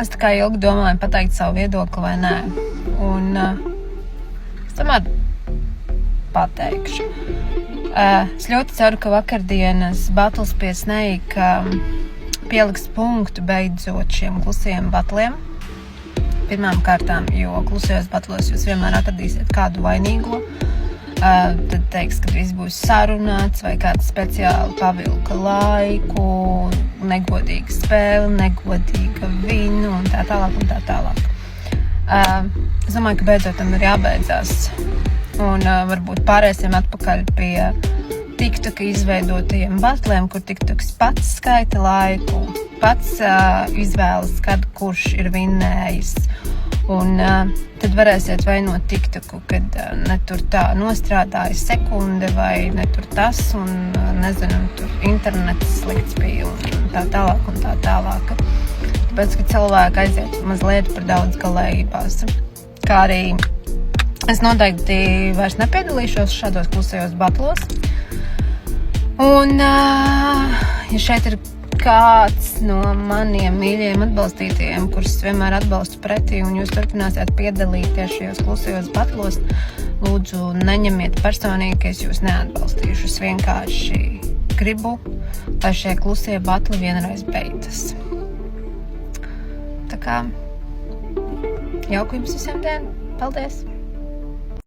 Es tā kā ilgi domāju pateikt savu viedokli vai nē. Un es tomēr pateikšu. Es ļoti ceru, ka vakardienas battles pie Snake pieliks punktu beidzot šiem klusiem batliem. Pirmām kārtām, jo klusajos batlos jūs vienmēr atradīsiet kādu vainīgo. Tad teiks, ka viss būs sarunāts vai kāds speciāli pavilka laiku, negodīga spēle, negodīga vinu un tā tālāk un tā tālāk. Es domāju, ka beidzot tam ir jābeidzās. Un varbūt pārēsim atpakaļ pie TikToka izveidotajiem batliem, kur TikToks pats skaita laiku, pats izvēlas, kad kurš ir vinnējis. Un tad varēsiet vainot TikToku, kad ne tur tā nostrādāja sekunde vai ne tur tas un, nezinu, tur internets slikts bija un tā tālāk un tā tālāk. Tāpēc, ka cilvēki aiziet mazliet par daudz galējībās. Kā arī es noteikti vairs nepiedalīšos šādos klusajos batlos. Un, ja šeit ir kāds no maniem mīļajiem atbalstītājiem, kurus vienmēr atbalstu pretī, un jūs turpināsiet piedalīties šajos klusajos batlos, lūdzu, neņemiet personīgi, ka es jūs neatbalstīšu. Es vienkārši gribu, lai šie klusie batli vienreiz beidzas. Tā kā, jauku jums visiem dienu. Paldies!